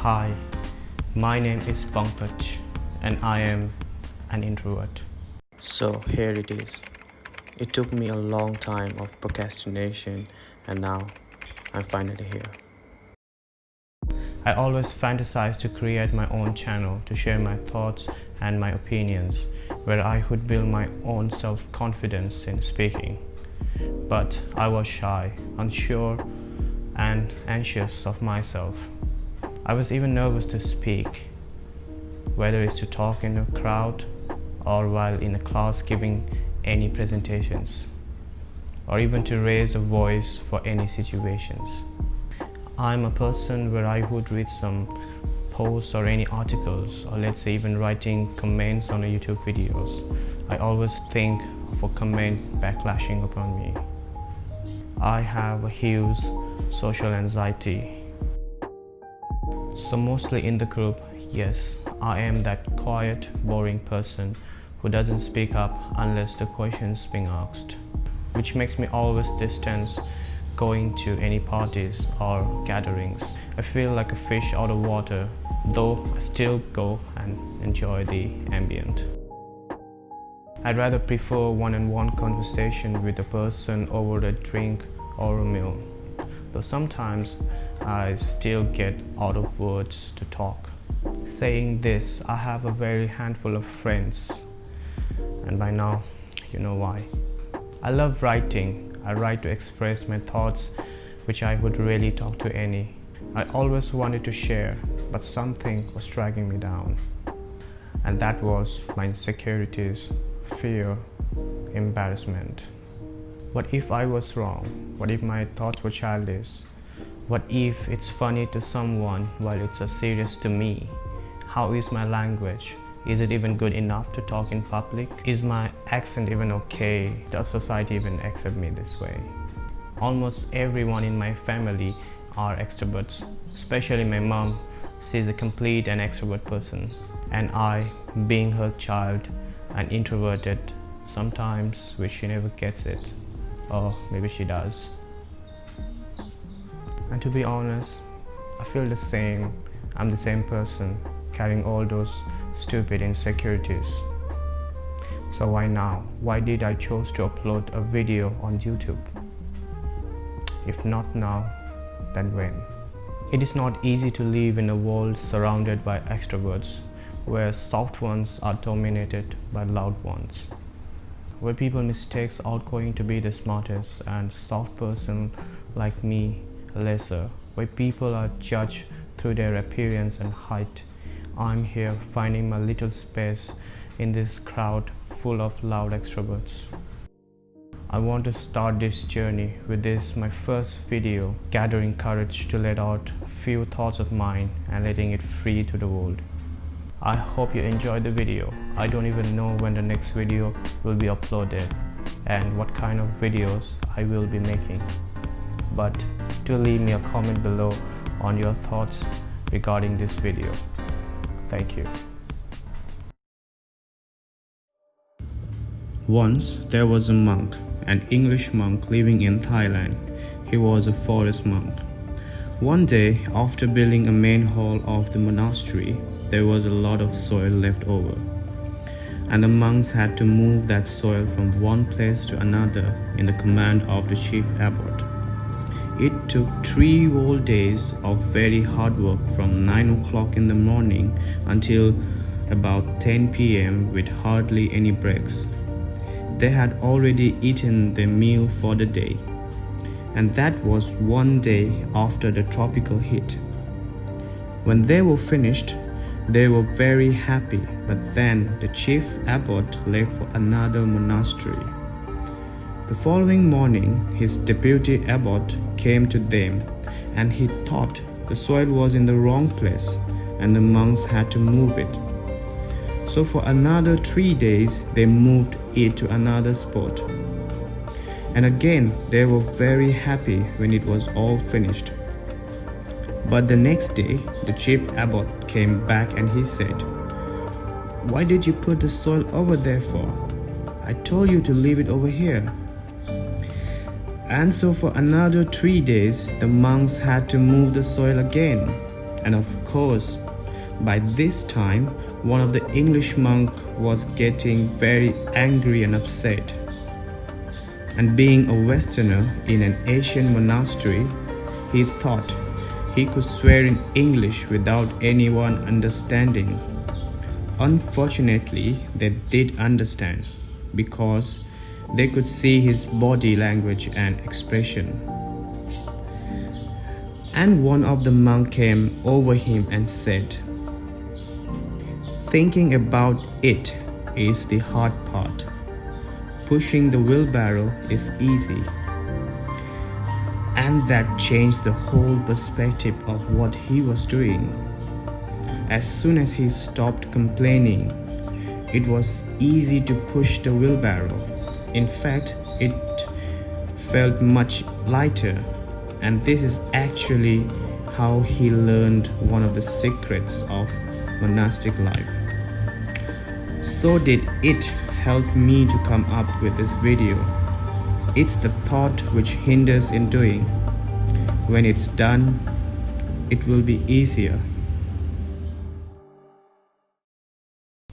Hi, my name is Pankaj and I am an introvert. So here it is. It took me a long time of procrastination and now I'm finally here. I always fantasized to create my own channel to share my thoughts and my opinions, where I could build my own self-confidence in speaking. But I was shy, unsure, and anxious of myself. I was even nervous to speak, whether it's to talk in a crowd or while in a class giving any presentations, or even to raise a voice for any situations. I'm a person where I would read some posts or any articles, or let's say even writing comments on a YouTube videos. I always think of a comment backlashing upon me. I have a huge social anxiety. So mostly in the group, yes, I am that quiet, boring person who doesn't speak up unless the question's being asked, which makes me always distance going to any parties or gatherings. I feel like a fish out of water, though I still go and enjoy the ambient. I'd rather prefer one-on-one conversation with a person over a drink or a meal, though sometimes I still get out of words to talk. Saying this, I have a very handful of friends, and by now, you know why. I love writing. I write to express my thoughts, which I would really talk to any. I always wanted to share, but something was dragging me down. And that was my insecurities, fear, embarrassment. What if I was wrong? What if my thoughts were childish? What if it's funny to someone while it's serious to me? How is my language? Is it even good enough to talk in public? Is my accent even okay? Does society even accept me this way? Almost everyone in my family are extroverts, especially my mom. She's a complete and extrovert person. And I, being her child and introverted, sometimes wish she never gets it. Or maybe she does. And to be honest, I feel the same. I'm the same person, carrying all those stupid insecurities. So why now? Why did I choose to upload a video on YouTube? If not now, then when? It is not easy to live in a world surrounded by extroverts, where soft ones are dominated by loud ones, where people mistakes outgoing to be the smartest and soft person like me lesser, where people are judged through their appearance and height. I'm here finding my little space in this crowd full of loud extroverts. I want to start this journey with this, my first video, gathering courage to let out a few thoughts of mine and letting it free to the world. I hope you enjoyed the video. I don't even know when the next video will be uploaded and what kind of videos I will be making. But do leave me a comment below on your thoughts regarding this video. Thank you. Once there was a monk, an English monk living in Thailand. He was a forest monk. One day, after building a main hall of the monastery, there was a lot of soil left over, and the monks had to move that soil from one place to another in the command of the chief abbot. It took 3 whole days of very hard work from 9 o'clock in the morning until about 10 p.m. with hardly any breaks. They had already eaten their meal for the day, and that was one day after the tropical heat. When they were finished, they were very happy, but then the chief abbot left for another monastery. The following morning, his deputy abbot came to them, and he thought the soil was in the wrong place and the monks had to move it. So for another 3 days, they moved it to another spot. And again, they were very happy when it was all finished. But the next day, the chief abbot came back and he said, "Why did you put the soil over there for? I told you to leave it over here." And so for another 3 days, the monks had to move the soil again. And of course, by this time, one of the English monk was getting very angry and upset. And being a Westerner in an Asian monastery, he thought he could swear in English without anyone understanding. Unfortunately, they did understand because they could see his body language and expression. And one of the monks came over him and said, "Thinking about it is the hard part. Pushing the wheelbarrow is easy." And that changed the whole perspective of what he was doing. As soon as he stopped complaining, it was easy to push the wheelbarrow. In fact, it felt much lighter. And this is actually how he learned one of the secrets of monastic life. So did it help me to come up with this video. It's the thought which hinders in doing. When it's done, it will be easier.